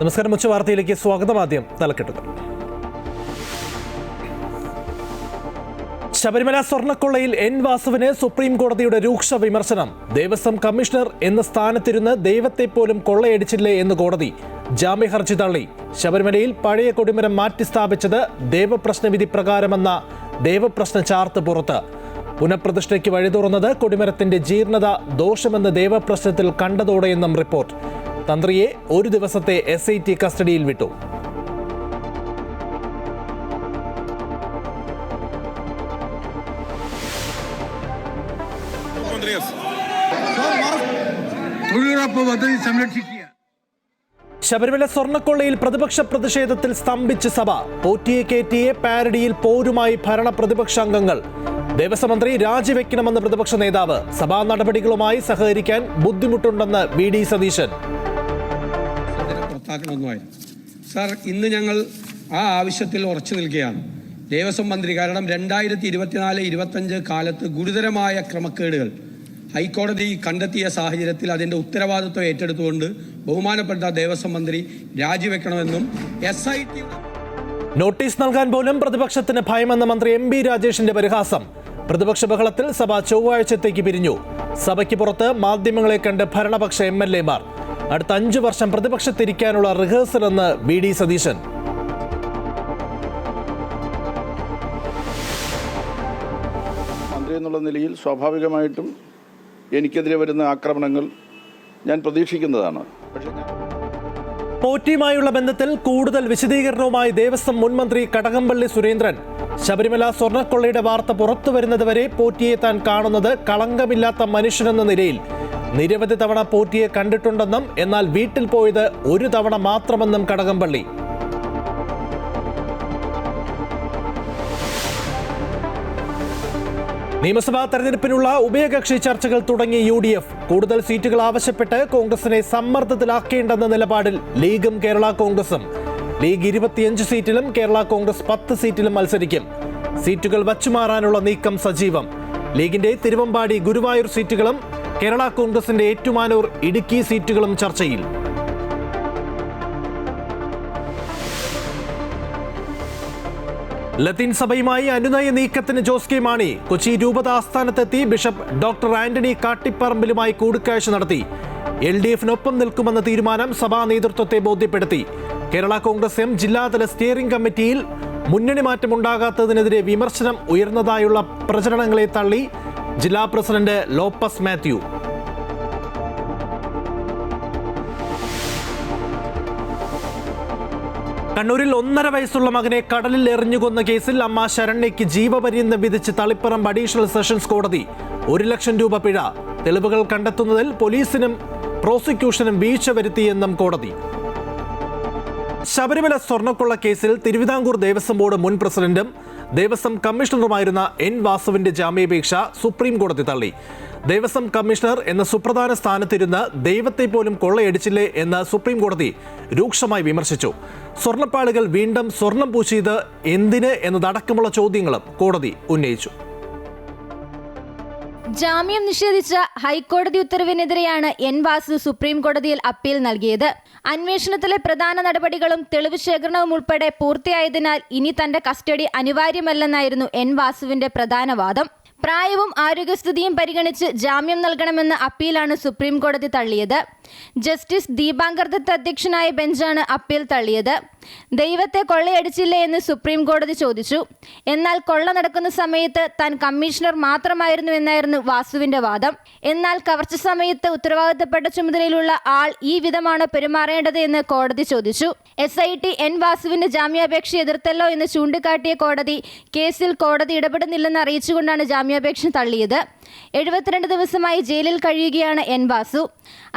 നമസ്കാരം, ഉച്ചവാർത്തയിലേക്ക് സ്വാഗതം. ആദ്യം തലക്കെട്ടുകൾ. ശബരിമല സ്വർണ്ണക്കൊള്ളയിൽ എൻ വാസുവിന് സുപ്രീം കോടതിയുടെ രൂക്ഷ വിമർശനം. ദേവസ്വം കമ്മീഷണർ എന്ന സ്ഥാനത്തിരുന്ന് ദൈവത്തെ പോലും കൊള്ളയടിച്ചില്ലേ എന്ന് കോടതി. ജാമ്യ ഹർജി തള്ളി. ശബരിമലയിൽ പഴയ കൊടിമരം മാറ്റി സ്ഥാപിച്ചത് ദേവപ്രശ്നവിധി പ്രകാരമെന്ന ദേവപ്രശ്ന ചാർത്ത് പുറത്ത്. പുനഃപ്രതിഷ്ഠയ്ക്ക് വഴി തുറന്നത് കൊടിമരത്തിന്റെ ജീർണത ദോഷമെന്ന് ദേവപ്രശ്നത്തിൽ കണ്ടതോടെയെന്നും റിപ്പോർട്ട്. തന്ത്രിയെ ഒരു ദിവസത്തെ SIT കസ്റ്റഡിയിൽ വിട്ടു. ശബരിമല സ്വർണ്ണക്കൊള്ളയിൽ പ്രതിപക്ഷ പ്രതിഷേധത്തിൽ സ്തംഭിച്ച് സഭ. പോറ്റിയെ കയറ്റിയെ പാരഡിയിൽ പോരുമായി ഭരണ പ്രതിപക്ഷ അംഗങ്ങൾ. ദേവസ്വം മന്ത്രി രാജിവെക്കണമെന്ന് പ്രതിപക്ഷ നേതാവ്. സഭാ നടപടികളുമായി സഹകരിക്കാൻ ബുദ്ധിമുട്ടുണ്ടെന്ന് VD സതീശൻ. സാർ, ഇന്ന് ഞങ്ങൾ ആ ആവശ്യത്തിൽ ഉറച്ചു നിൽക്കുകയാണ്. ദേവസ്വം മന്ത്രി കാരണം 2024-25 കാലത്ത് ഗുരുതരമായ ക്രമക്കേടുകൾ ഹൈക്കോടതി കണ്ടെത്തിയ സാഹചര്യത്തിൽ അതിൻ്റെ ഉത്തരവാദിത്വം ഏറ്റെടുത്തുകൊണ്ട് ബഹുമാനപ്പെട്ട ദേവസ്വം മന്ത്രി രാജിവെക്കണമെന്നും SIT നോട്ടീസ് നൽകാൻ പോലും പ്രതിപക്ഷത്തിന് ഭയമെന്ന മന്ത്രി MB രാജേഷിന്റെ പരിഹാസം. പ്രതിപക്ഷ ബഹളത്തിൽ സഭ ചൊവ്വാഴ്ചത്തേക്ക് പിരിഞ്ഞു. സഭയ്ക്ക് പുറത്ത് മാധ്യമങ്ങളെ കണ്ട് ഭരണപക്ഷ MLA-മാർ. അടുത്ത 5 വർഷം പ്രതിപക്ഷത്തിരിക്കാനുള്ള റിഹേഴ്സൽ എന്ന് VD സതീശൻ. മന്ത്രി എന്നുള്ള നിലയിൽ സ്വാഭാവികമായിട്ടും എനിക്കെതിരെ വരുന്ന ആക്രമണങ്ങൾ ഞാൻ പ്രതീക്ഷിക്കുന്നതാണ്. പോറ്റിയുമായുള്ള ബന്ധത്തിൽ കൂടുതൽ വിശദീകരണവുമായി ദേവസ്വം മുൻ മന്ത്രി കടകംപള്ളി സുരേന്ദ്രൻ. ശബരിമല സ്വർണ്ണക്കൊള്ളയുടെ വാർത്ത പുറത്തു വരുന്നതുവരെ പോറ്റിയെ താൻ കാണുന്നത് കളങ്കമില്ലാത്ത മനുഷ്യനെന്ന നിലയിൽ. നിരവധി തവണ പോറ്റിയെ കണ്ടിട്ടുണ്ടെന്നും എന്നാൽ വീട്ടിൽ പോയത് ഒരു തവണ മാത്രമെന്നും കടകംപള്ളി. നിയമസഭാ തെരഞ്ഞെടുപ്പിനുള്ള ഉഭയകക്ഷി ചർച്ചകൾ തുടങ്ങി UDF. കൂടുതൽ സീറ്റുകൾ ആവശ്യപ്പെട്ട് കോൺഗ്രസിനെ സമ്മർദ്ദത്തിലാക്കേണ്ടെന്ന നിലപാടിൽ ലീഗും കേരള കോൺഗ്രസും. ലീഗ് 25 സീറ്റിലും കേരള കോൺഗ്രസ് 10 സീറ്റിലും മത്സരിക്കും. സീറ്റുകൾ വച്ചുമാറാനുള്ള നീക്കം സജീവം. ലീഗിന്റെ തിരുവമ്പാടി, ഗുരുവായൂർ സീറ്റുകളും കേരള കോൺഗ്രസിന്റെ ഏറ്റുമാനൂർ, ഇടുക്കി സീറ്റുകളും ചർച്ചയിൽ. ലത്തീൻ സഭയുമായി അനുനയ നീക്കത്തിന് ജോസ് കെ മാണി. കൊച്ചി രൂപത ആസ്ഥാനത്തെത്തി ബിഷപ്പ് ഡോക്ടർ ആന്റണി കാട്ടിപ്പറമ്പിലുമായി കൂടിക്കാഴ്ച നടത്തി. LDF-നൊപ്പം നിൽക്കുമെന്ന തീരുമാനം സഭാ നേതൃത്വത്തെ ബോധ്യപ്പെടുത്തി. കേരള കോൺഗ്രസ് M ജില്ലാതല സ്റ്റിയറിംഗ് കമ്മിറ്റിയിൽ മുന്നണി മാറ്റമുണ്ടാകാത്തതിനെതിരെ വിമർശനം ഉയർന്നതായുള്ള പ്രചരണങ്ങളെ തള്ളി ജില്ലാ പ്രസിഡന്റ് ലോപ്പസ് മാത്യു. കണ്ണൂരിൽ 1.5 വയസ്സുള്ള മകനെ കടലിൽ എറിഞ്ഞുകൊന്ന കേസിൽ അമ്മ ശരണ്യയ്ക്ക് ജീവപര്യന്തം വിധിച്ച് തളിപ്പറമ്പ് അഡീഷണൽ സെഷൻസ് കോടതി. 1 ലക്ഷം രൂപ പിഴ. തെളിവുകൾ കണ്ടെത്തുന്നതിൽ പോലീസിനും പ്രോസിക്യൂഷനും വീഴ്ച വരുത്തിയെന്നും കോടതി. ശബരിമല സ്വർണ്ണക്കൊള്ള കേസിൽ തിരുവിതാംകൂർ ദേവസ്വം ബോർഡ് മുൻ പ്രസിഡന്റും ദേവസ്വം കമ്മീഷണറുമായിരുന്ന N വാസുവിന്റെ ജാമ്യാപേക്ഷ സുപ്രീം കോടതി തള്ളി. ദേവസ്വം കമ്മീഷണർ എന്ന സുപ്രധാന സ്ഥാനത്തിരുന്ന് ദൈവത്തെ പോലും കൊള്ളയടിച്ചില്ലേ എന്ന് സുപ്രീം കോടതി രൂക്ഷമായി വിമർശിച്ചു. സ്വർണ്ണപ്പാളികൾ വീണ്ടും സ്വർണം പൂശിയത് എന്തിന് എന്നതടക്കമുള്ള ചോദ്യങ്ങളും കോടതി ഉന്നയിച്ചു. ജാമ്യം നിഷേധിച്ച ഹൈക്കോടതി ഉത്തരവിനെതിരെയാണ് N വാസു സുപ്രീം കോടതിയിൽ അപ്പീൽ നൽകിയത്. അന്വേഷണത്തിലെ പ്രധാന നടപടികളും തെളിവ് ശേഖരണവും ഉൾപ്പെടെ പൂർത്തിയായതിനാൽ ഇനി തന്റെ കസ്റ്റഡി അനിവാര്യമല്ലെന്നായിരുന്നു N വാസുവിന്റെ പ്രധാന വാദം. പ്രായവും ആരോഗ്യസ്ഥിതിയും പരിഗണിച്ച് ജാമ്യം നൽകണമെന്ന അപ്പീലാണ് സുപ്രീം കോടതി തള്ളിയത്. ജസ്റ്റിസ് ദീപാങ്കർ ദത്ത് അധ്യക്ഷനായ ബെഞ്ചാണ് അപ്പീൽ തള്ളിയത്. ദൈവത്തെ കൊള്ളയടിച്ചില്ലേ എന്ന് സുപ്രീം കോടതി ചോദിച്ചു. എന്നാൽ കൊള്ള നടക്കുന്ന സമയത്ത് താൻ കമ്മീഷണർ മാത്രമായിരുന്നു എന്നായിരുന്നു വാസുവിന്റെ വാദം. എന്നാൽ കവർച്ച സമയത്ത് ഉത്തരവാദിത്തപ്പെട്ട ചുമതലയിലുള്ള ആൾ ഈ വിധമാണ് പെരുമാറേണ്ടത് എന്ന് കോടതി ചോദിച്ചു. SIT N വാസുവിന്റെ ജാമ്യാപേക്ഷ എതിർത്തല്ലോ എന്ന് ചൂണ്ടിക്കാട്ടിയ കോടതി കേസിൽ കോടതി ഇടപെടുന്നില്ലെന്ന് അറിയിച്ചുകൊണ്ടാണ് ജാമ്യാപേക്ഷ തള്ളിയത്. 72 ദിവസമായി ജയിലിൽ കഴിയുകയാണ് N വാസു.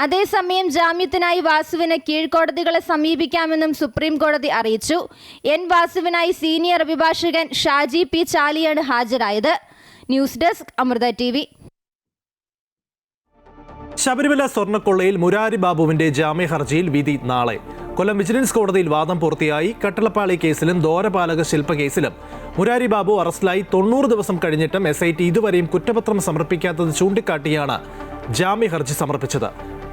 അതേസമയം ജാമ്യത്തിനായി വാസുവിന് കീഴ്ക്കോടതികളെ സമീപിക്കാമെന്നും സുപ്രീം കോടതി അറിയിച്ചു. N വാസുവിനായി സീനിയർ അഭിഭാഷകൻ ഷാജി P ചാലിയാണ് ഹാജരായത്. News desk, Amrita TV. Sabarimala സ്വർണ്ണക്കൊള്ളയിൽ മുരാരി ബാബുവിന്റെ ജാമ്യ ഹർജിയിൽ വിധി നാളെ. കൊല്ലം വിജിലൻസ് കോടതിയിൽ വാദം പൂർത്തിയായി. കട്ടളപ്പാളി കേസിലും ദ്വാരപാലക ശില്പ കേസിലും മുരാരി ബാബു അറസ്റ്റിലായി 90 ദിവസം കഴിഞ്ഞിട്ടും SIT ഇതുവരെയും കുറ്റപത്രം സമർപ്പിക്കാത്തത് ചൂണ്ടിക്കാട്ടിയാണ് ജാമ്യ ഹർജി സമർപ്പിച്ചത്.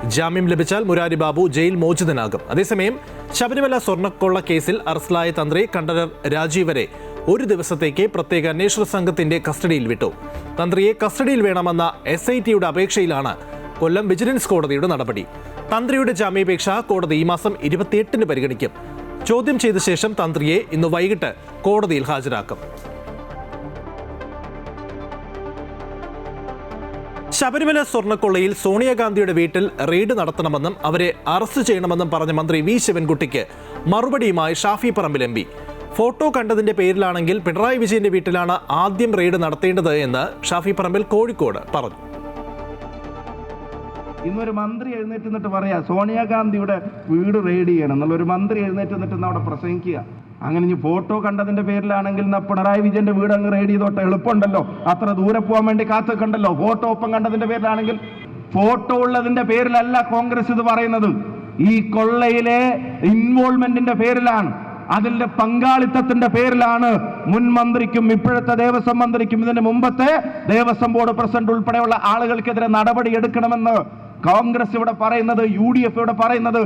ജാമ്യം ലഭിച്ചാൽ മുരാരി ബാബു ജയിൽ മോചിതനാകും. അതേസമയം ശബരിമല സ്വർണ്ണക്കൊള്ള കേസിൽ അറസ്റ്റിലായ തന്ത്രി കണ്ഠരർ രാജീവരെ ഒരു ദിവസത്തേക്ക് പ്രത്യേക അന്വേഷണ സംഘത്തിന്റെ കസ്റ്റഡിയിൽ വിട്ടു. തന്ത്രിയെ കസ്റ്റഡിയിൽ വേണമെന്ന SITയുടെ അപേക്ഷയിലാണ് കൊല്ലം വിജിലൻസ് കോടതിയുടെ നടപടി. തന്ത്രിയുടെ ജാമ്യാപേക്ഷ കോടതി ഈ മാസം 28-ന് പരിഗണിക്കും. ചോദ്യം ചെയ്ത ശേഷം തന്ത്രിയെ ഇന്ന് വൈകിട്ട് കോടതിയിൽ ഹാജരാക്കും. ശബരിമല സ്വർണ്ണക്കൊള്ളയിൽ സോണിയാഗാന്ധിയുടെ വീട്ടിൽ റെയ്ഡ് നടത്തണമെന്നും അവരെ അറസ്റ്റ് ചെയ്യണമെന്നും പറഞ്ഞ മന്ത്രി വി ശിവൻകുട്ടിക്ക് മറുപടിയുമായി ഷാഫി പറമ്പിൽ MP. ഫോട്ടോ കണ്ടതിന്റെ പേരിലാണെങ്കിൽ പിണറായി വിജയന്റെ വീട്ടിലാണ് ആദ്യം റെയ്ഡ് നടത്തേണ്ടത് എന്ന് ഷാഫി പറമ്പിൽ കോഴിക്കോട് പറഞ്ഞു. ഇന്നൊരു മന്ത്രി എഴുന്നേറ്റ് നിന്നിട്ട് പറയാ സോണിയാഗാന്ധിയുടെ വീട് റെയ്ഡ് ചെയ്യണം എന്നുള്ളൊരു മന്ത്രി എഴുന്നേറ്റ് നിന്നിട്ട് അവിടെ പ്രസംഗിക്കുക. അങ്ങനെ ഇനി ഫോട്ടോ കണ്ടതിന്റെ പേരിലാണെങ്കിൽ പിണറായി വിജയന്റെ വീട് അങ്ങ് റെയ്ഡ് ചെയ്തോട്ടെ, എളുപ്പമുണ്ടല്ലോ, അത്ര ദൂരെ പോകാൻ വേണ്ടി കാത്തുക്കണ്ടല്ലോ. ഫോട്ടോ ഒപ്പം കണ്ടതിന്റെ പേരിലാണെങ്കിൽ, ഫോട്ടോ ഉള്ളതിന്റെ പേരിലല്ല കോൺഗ്രസ് ഇത് പറയുന്നത്. ഈ കൊള്ളയിലെ ഇൻവോൾവ്മെന്റിന്റെ പേരിലാണ്, അതിന്റെ പങ്കാളിത്തത്തിന്റെ പേരിലാണ് മുൻ മന്ത്രിക്കും ഇപ്പോഴത്തെ ദേവസ്വം മന്ത്രിക്കും ഇതിന് മുമ്പത്തെ ദേവസ്വം ബോർഡ് പ്രസിഡന്റ് ഉൾപ്പെടെയുള്ള ആളുകൾക്കെതിരെ നടപടി എടുക്കണമെന്ന് കോൺഗ്രസ് ഇവിടെ പറയുന്നത്, UDF ഇവിടെ പറയുന്നത്.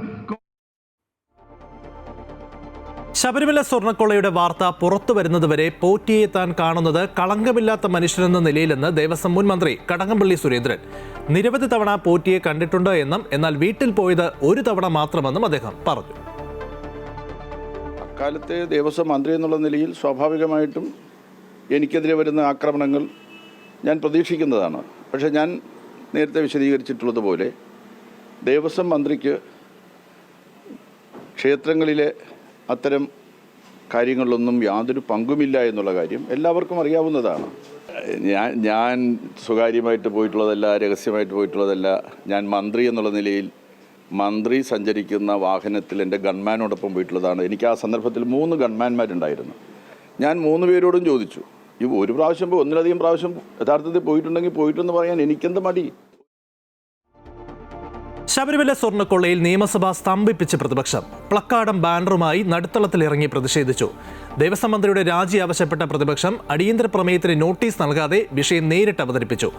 ശബരിമല സ്വർണ്ണക്കൊള്ളയുടെ വാർത്ത പുറത്തു വരുന്നതുവരെ പോറ്റിയെ താൻ കാണുന്നത് കളങ്കമില്ലാത്ത മനുഷ്യനെന്ന നിലയിലെന്ന് ദേവസ്വം മുൻ മന്ത്രി കടകംപള്ളി സുരേന്ദ്രൻ. നിരവധി തവണ പോറ്റിയെ കണ്ടിട്ടുണ്ട് എന്നും എന്നാൽ വീട്ടിൽ പോയത് ഒരു തവണ മാത്രമെന്നും അദ്ദേഹം പറഞ്ഞു. അക്കാലത്തെ ദേവസ്വം മന്ത്രി എന്നുള്ള നിലയിൽ സ്വാഭാവികമായിട്ടും എനിക്കെതിരെ വരുന്ന ആക്രമണങ്ങൾ ഞാൻ പ്രതീക്ഷിക്കുന്നതാണ്. പക്ഷേ ഞാൻ നേരത്തെ വിശദീകരിച്ചിട്ടുള്ളതുപോലെ ദേവസ്വം മന്ത്രിക്ക് ക്ഷേത്രങ്ങളിലെ അത്തരം കാര്യങ്ങളിലൊന്നും യാതൊരു പങ്കുമില്ല എന്നുള്ള കാര്യം എല്ലാവർക്കും അറിയാവുന്നതാണ്. ഞാൻ സ്വകാര്യമായിട്ട് പോയിട്ടുള്ളതല്ല, രഹസ്യമായിട്ട് പോയിട്ടുള്ളതല്ല. ഞാൻ മന്ത്രി എന്നുള്ള നിലയിൽ മന്ത്രി സഞ്ചരിക്കുന്ന വാഹനത്തിൽ എൻ്റെ ഗൺമാനോടൊപ്പം പോയിട്ടുള്ളതാണ്. എനിക്ക് ആ സന്ദർഭത്തിൽ 3 ഗൺമാന്മാരുണ്ടായിരുന്നു. ഞാൻ 3 പേരോടും ചോദിച്ചു, ഈ ഒരു പ്രാവശ്യം ഒന്നിലധികം പ്രാവശ്യം യഥാർത്ഥത്തിൽ പോയിട്ടുണ്ടെങ്കിൽ പോയിട്ടെന്ന് പറയാൻ എനിക്കെന്ത് മടി? ശബരിമല സ്വർണ്ണക്കൊള്ളയിൽ നിയമസഭ സ്തംഭിപ്പിച്ച പ്രതിപക്ഷം പ്ലക്കാർഡും ബാനറുമായി നടുത്തളത്തിലിറങ്ങി പ്രതിഷേധിച്ചു. ദേവസ്വം മന്ത്രിയുടെ രാജി ആവശ്യപ്പെട്ട പ്രതിപക്ഷം അടിയന്തര പ്രമേയത്തിന് നോട്ടീസ് നൽകാതെ വിഷയം നേരിട്ട് അവതരിപ്പിച്ചു.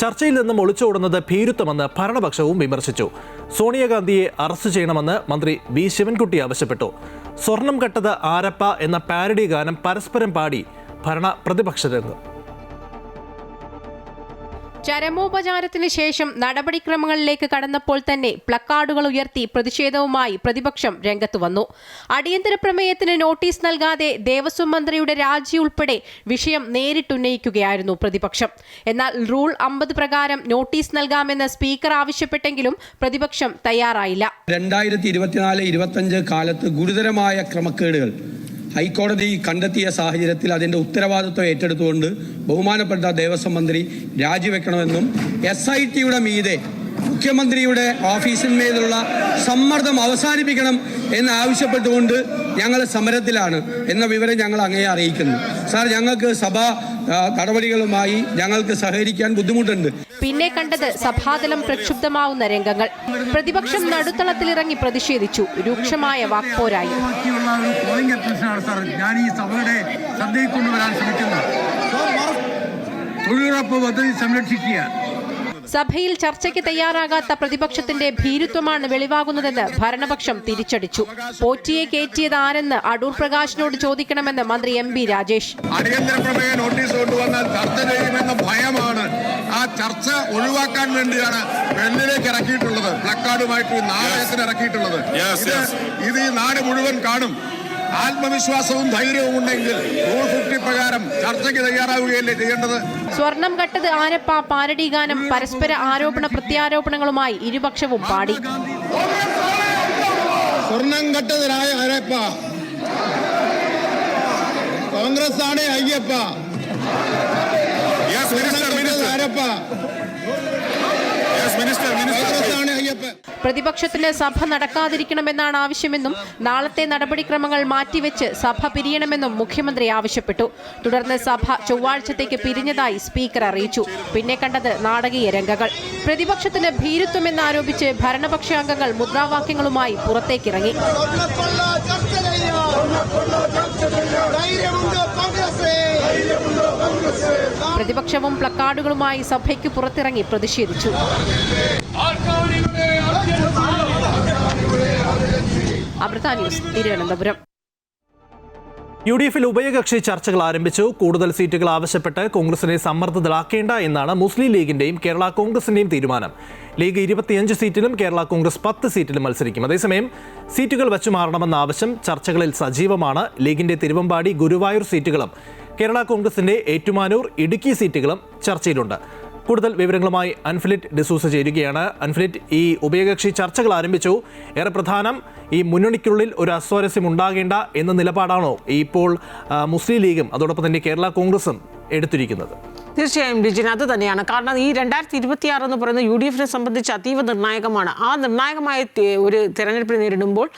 ചർച്ചയിൽ നിന്നും ഒളിച്ചോടുന്നത് ഭീരുത്വമെന്ന് ഭരണപക്ഷവും വിമർശിച്ചു. സോണിയാഗാന്ധിയെ അറസ്റ്റ് ചെയ്യണമെന്ന് മന്ത്രി വി ശിവൻകുട്ടി ആവശ്യപ്പെട്ടു. സ്വർണം കട്ടത് ആരപ്പ എന്ന പാരഡി ഗാനം പരസ്പരം പാടി ഭരണ പ്രതിപക്ഷ രംഗം. ചരമോപചാരത്തിന് ശേഷം നടപടിക്രമങ്ങളിലേക്ക് കടന്നപ്പോൾ തന്നെ പ്ലക്കാർഡുകൾ ഉയർത്തി പ്രതിഷേധവുമായി പ്രതിപക്ഷം രംഗത്തു വന്നു. അടിയന്തര പ്രമേയത്തിന് നോട്ടീസ് നൽകാതെ ദേവസ്വം മന്ത്രിയുടെ രാജി ഉൾപ്പെടെ വിഷയം നേരിട്ടുന്നയിക്കുകയായിരുന്നു പ്രതിപക്ഷം. എന്നാൽ റൂൾ 50 പ്രകാരം നോട്ടീസ് നൽകാമെന്ന് സ്പീക്കർ ആവശ്യപ്പെട്ടെങ്കിലും പ്രതിപക്ഷം തയ്യാറായില്ല. 2024-25 കാലത്ത് ഗുരുതരമായ ക്രമക്കേടുകൾ ഹൈക്കോടതി കണ്ടെത്തിയ സാഹചര്യത്തിൽ അതിൻ്റെ ഉത്തരവാദിത്വം ഏറ്റെടുത്തുകൊണ്ട് ബഹുമാനപ്പെട്ട ദേവസ്വം മന്ത്രി രാജിവെക്കണമെന്നും SITയുടെ മീതെ മുഖ്യമന്ത്രിയുടെ ഓഫീസിന്മേലുള്ള സമ്മർദ്ദം അവസാനിപ്പിക്കണം എന്നാവശ്യപ്പെട്ടുകൊണ്ട് ഞങ്ങൾ സമരത്തിലാണ് എന്ന വിവരം ഞങ്ങൾ അങ്ങയെ അറിയിക്കുന്നു. സാർ, ഞങ്ങൾക്ക് സഭാ നടപടികളുമായി ഞങ്ങൾക്ക് സഹകരിക്കാൻ ബുദ്ധിമുട്ടുണ്ട്. പിന്നെ കണ്ടത് സഭാതലം പ്രക്ഷുബ്ധമാവുന്ന രംഗങ്ങൾ. പ്രതിപക്ഷം നടുത്തളത്തിലിറങ്ങി പ്രതിഷേധിച്ചു. രൂക്ഷമായ വാക്പോരായി. ഞാൻ ഈ സഭയുടെ ശ്രദ്ധയിൽ കൊണ്ടുവരാൻ ശ്രമിക്കുന്നത് തൊഴിലുറപ്പ് പദ്ധതി സംരക്ഷിക്കുക. സഭയിൽ ചർച്ചയ്ക്ക് തയ്യാറാകാത്ത പ്രതിപക്ഷത്തിന്റെ ഭീരുത്വമാണ് വെളിവാകുന്നതെന്ന് ഭരണപക്ഷം തിരിച്ചടിച്ചു. പോറ്റിയെ കയറ്റിയത് ആരെന്ന് അടൂർ പ്രകാശിനോട് ചോദിക്കണമെന്ന് മന്ത്രി MP രാജേഷ്. അടിയന്തര പ്രമേയ നോട്ടീസ് കൊണ്ടുവന്നാൽ ചർച്ച ചെയ്യുമെന്ന ഭയമാണ്. ആ ചർച്ച ഒഴിവാക്കാൻ വേണ്ടിയാണ് വെള്ളിലേക്ക് ഇറക്കിയിട്ടുള്ളത്, പ്ലക്കാർഡുമായിട്ട് നാടകത്തിന് ഇറക്കിയിട്ടുള്ളത്. ഇത് ഈ നാട് മുഴുവൻ കാണും. ആത്മവിശ്വാസവും ധൈര്യവും ഉണ്ടെങ്കിൽ റൂൾ 50 പ്രകാരം ചർച്ചയ്ക്ക് തയ്യാറാവുകയല്ലേ ചെയ്യേണ്ടത്? സ്വർണം കട്ടത് ആരപ്പ പാരഡി ഗാനം പരസ്പര ആരോപണ പ്രത്യാരോപണങ്ങളുമായി ഇരുപക്ഷവും പാടി. സ്വർണം കട്ടത് ആരപ്പ, കോൺഗ്രസ് ആണ് അയ്യപ്പ. ആരപ്പ പ്രതിപക്ഷത്തിന് സഭ നടക്കാതിരിക്കണമെന്നാണ് ആവശ്യമെന്നും നാളത്തെ നടപടിക്രമങ്ങൾ മാറ്റിവെച്ച് സഭ പിരിയണമെന്നും മുഖ്യമന്ത്രി ആവശ്യപ്പെട്ടു. തുടർന്ന് സഭ ചൊവ്വാഴ്ചത്തേക്ക് പിരിഞ്ഞതായി സ്പീക്കർ അറിയിച്ചു. പിന്നെ കണ്ടത് നാടകീയ രംഗങ്ങൾ. പ്രതിപക്ഷത്തിന് ഭീരുത്വമെന്നാരോപിച്ച് ഭരണപക്ഷാംഗങ്ങൾ മുദ്രാവാക്യങ്ങളുമായി പുറത്തേക്കിറങ്ങി. പ്രതിപക്ഷവും പ്ലക്കാർഡുകളുമായി സഭയ്ക്ക് പുറത്തിറങ്ങി പ്രതിഷേധിച്ചു. അമൃത ന്യൂസ്, തിരുവനന്തപുരം. UDF-ൽ ഉഭയകക്ഷി ചർച്ചകൾ ആരംഭിച്ചു. കൂടുതൽ സീറ്റുകൾ ആവശ്യപ്പെട്ട് കോൺഗ്രസിനെ സമ്മർദ്ദത്തിലാക്കേണ്ട എന്നാണ് മുസ്ലിം ലീഗിന്റെയും കേരള കോൺഗ്രസിന്റെയും തീരുമാനം. ലീഗ് 25 സീറ്റിലും കേരള കോൺഗ്രസ് 10 സീറ്റിലും മത്സരിക്കും. അതേസമയം സീറ്റുകൾ വച്ചുമാറണമെന്ന ആവശ്യം ചർച്ചകളിൽ സജീവമാണ്. ലീഗിന്റെ തിരുവമ്പാടി, ഗുരുവായൂർ സീറ്റുകളും കേരള കോൺഗ്രസിന്റെ ഏറ്റുമാനൂർ, ഇടുക്കി സീറ്റുകളും ചർച്ചയിലുണ്ട്. കൂടുതൽ വിവരങ്ങളുമായി അൻഫിലിറ്റ് ഡിസൂസ ചേരുകയാണ്. അൻഫിലിറ്റ്, ഈ ഉഭയകക്ഷി ചർച്ചകൾ ആരംഭിച്ചു. ഏറെ പ്രധാനം ഈ മുന്നണിക്കുള്ളിൽ ഒരു അസ്വാരസ്യം ഉണ്ടാകേണ്ട എന്ന നിലപാടാണോ ഇപ്പോൾ മുസ്ലിം ലീഗും അതോടൊപ്പം തന്നെ കേരള കോൺഗ്രസും എടുത്തിരിക്കുന്നത്? തീർച്ചയായും ലിജിൻ, അത് തന്നെയാണ്. കാരണം ഈ 2026 എന്ന് പറയുന്നത് UDF-നെ സംബന്ധിച്ച് അതീവ നിർണായകമാണ്. ആ നിർണായകമായ ഒരു തെരഞ്ഞെടുപ്പിനെ നേരിടുമ്പോൾ